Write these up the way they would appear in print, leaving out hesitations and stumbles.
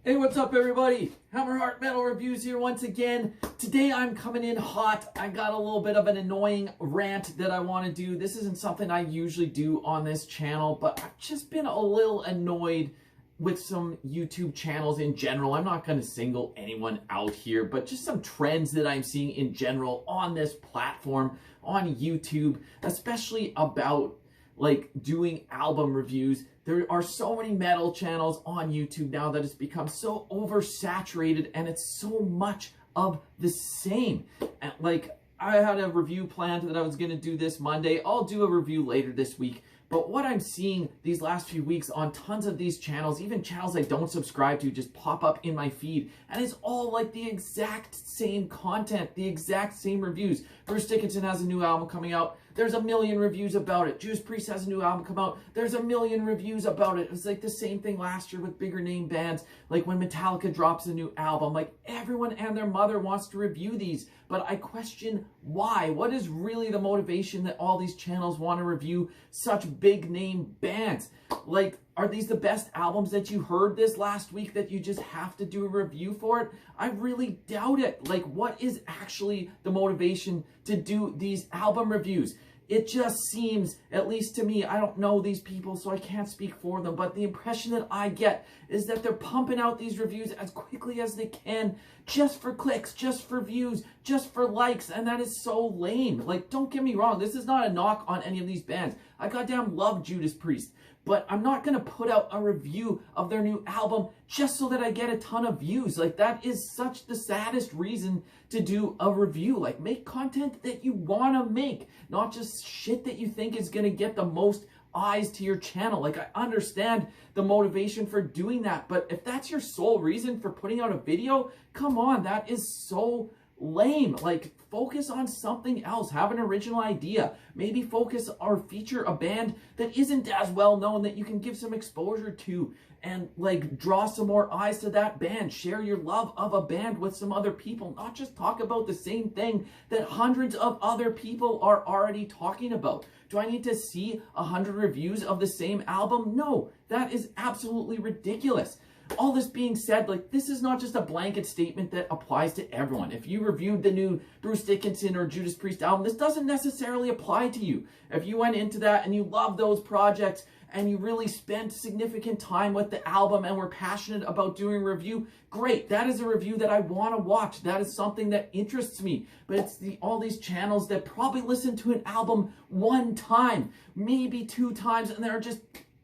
Hey, what's up everybody? Hammerheart Metal Reviews here once again. Today I'm coming in hot. I got a little bit of an annoying rant that I want to do. This isn't something I usually do on this channel, but I've just been a little annoyed with some YouTube channels in general. I'm not going to single anyone out here, but just some trends that I'm seeing in general on this platform, on YouTube, especially about like doing album reviews. There are so many metal channels on YouTube now that it's become so oversaturated and it's so much of the same. And like, I had a review planned that I was going to do this Monday. I'll do a review later this week. But what I'm seeing these last few weeks on tons of these channels, even channels I don't subscribe to, just pop up in my feed. And it's all like the exact same content, the exact same reviews. Bruce Dickinson has a new album coming out. There's a million reviews about it. Judas Priest has a new album come out. There's a million reviews about it. It was like the same thing last year with bigger name bands. Like when Metallica drops a new album, like everyone and their mother wants to review these. But I question why. What is really the motivation that all these channels want to review such big name bands? Like, are these the best albums that you heard this last week that you just have to do a review for it? I really doubt it. Like, what is actually the motivation to do these album reviews? It just seems, at least to me, I don't know these people, so I can't speak for them, but the impression that I get is that they're pumping out these reviews as quickly as they can, just for clicks, just for views, just for likes, and that is so lame. Like, don't get me wrong, this is not a knock on any of these bands. I goddamn love Judas Priest, but I'm not going to put out a review of their new album just so that I get a ton of views. Like, that is such the saddest reason to do a review. Like, make content that you want to make, not just shit that you think is going to get the most eyes to your channel. Like, I understand the motivation for doing that, but if that's your sole reason for putting out a video, come on, that is so lame. Like, focus on something else. Have an original idea. Maybe focus or feature a band that isn't as well known that you can give some exposure to and like draw some more eyes to that band. Share your love of a band with some other people, not just talk about the same thing that hundreds of other people are already talking about. Do I need to see 100 reviews of the same album? No, that is absolutely ridiculous. All this being said, like, this is not just a blanket statement that applies to everyone. If you reviewed the new Bruce Dickinson or Judas Priest album, this doesn't necessarily apply to you. If you went into that and you love those projects and you really spent significant time with the album and were passionate about doing a review, great. That is a review that I want to watch. That is something that interests me. But it's all these channels that probably listen to an album one time, maybe two times, and they're just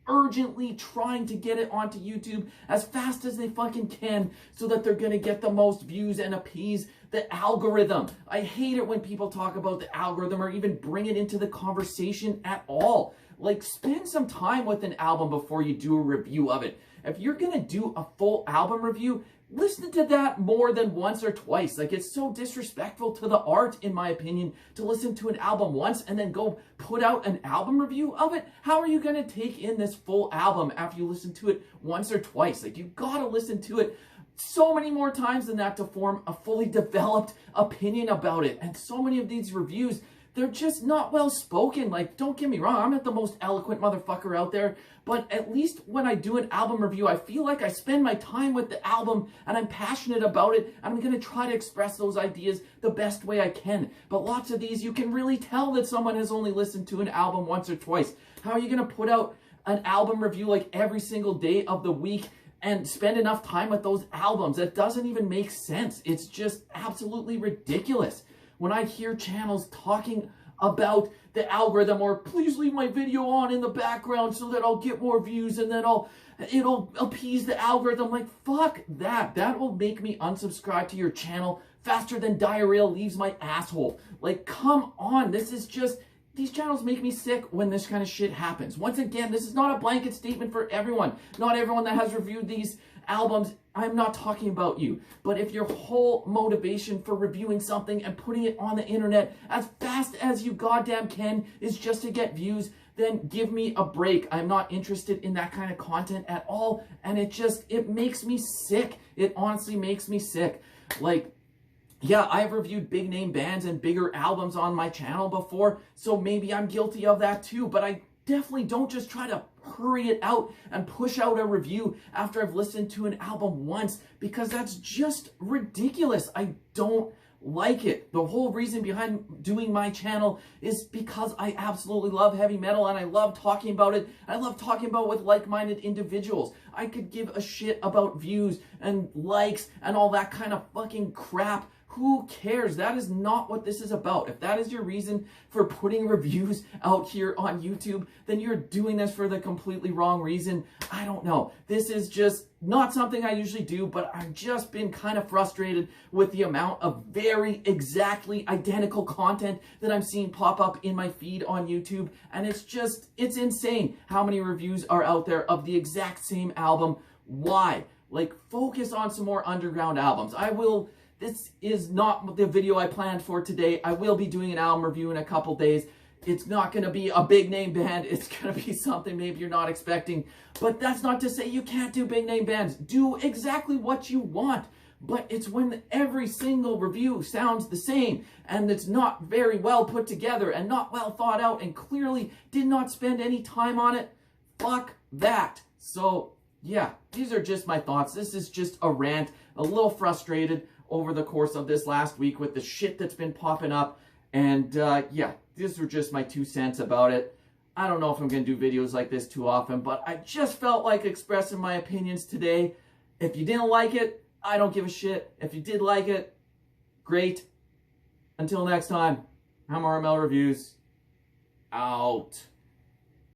urgently trying to get it onto YouTube as fast as they fucking can so that they're going to get the most views and appease the algorithm. I hate it when people talk about the algorithm or even bring it into the conversation at all. Like, spend some time with an album before you do a review of it. If you're going to do a full album review, listen to that more than once or twice. Like, it's so disrespectful to the art, in my opinion, to listen to an album once and then go put out an album review of it. How are you going to take in this full album after you listen to it once or twice? Like, you got to listen to it so many more times than that to form a fully developed opinion about it. And so many of these reviews, they're just not well spoken. Like, don't get me wrong, I'm not the most eloquent motherfucker out there, but at least when I do an album review, I feel like I spend my time with the album and I'm passionate about it, and I'm going to try to express those ideas the best way I can. But lots of these, you can really tell that someone has only listened to an album once or twice. How are you going to put out an album review like every single day of the week and spend enough time with those albums? That doesn't even make sense. It's just absolutely ridiculous. When I hear channels talking about the algorithm, or please leave my video on in the background so that I'll get more views and then it'll appease the algorithm. Like, fuck that. That will make me unsubscribe to your channel faster than diarrhea leaves my asshole. Like, come on. This is just, these channels make me sick when this kind of shit happens. Once again, this is not a blanket statement for everyone. Not everyone that has reviewed these albums, I'm not talking about you. But if your whole motivation for reviewing something and putting it on the internet as fast as you goddamn can is just to get views, then give me a break. I'm not interested in that kind of content at all. And it makes me sick. It honestly makes me sick. Like, yeah, I've reviewed big name bands and bigger albums on my channel before, so maybe I'm guilty of that too, but I definitely don't just try to hurry it out and push out a review after I've listened to an album once, because that's just ridiculous. I don't like it. The whole reason behind doing my channel is because I absolutely love heavy metal and I love talking about it. I love talking about it with like-minded individuals. I could give a shit about views and likes and all that kind of fucking crap. Who cares? That is not what this is about. If that is your reason for putting reviews out here on YouTube, then you're doing this for the completely wrong reason. I don't know. This is just not something I usually do, but I've just been kind of frustrated with the amount of very exactly identical content that I'm seeing pop up in my feed on YouTube. And it's insane how many reviews are out there of the exact same album. Why? Like, focus on some more underground albums. This is not the video I planned for today. I will be doing an album review in a couple days. It's not going to be a big name band. It's going to be something maybe you're not expecting. But that's not to say you can't do big name bands. Do exactly what you want. But it's when every single review sounds the same and it's not very well put together and not well thought out and clearly did not spend any time on it. Fuck that. So yeah, these are just my thoughts. This is just a rant, a little frustrated over the course of this last week with the shit that's been popping up. And yeah, these were just my 2 cents about it. I don't know if I'm going to do videos like this too often, but I just felt like expressing my opinions today. If you didn't like it, I don't give a shit. If you did like it, great. Until next time, Hammer Metal Reviews, out.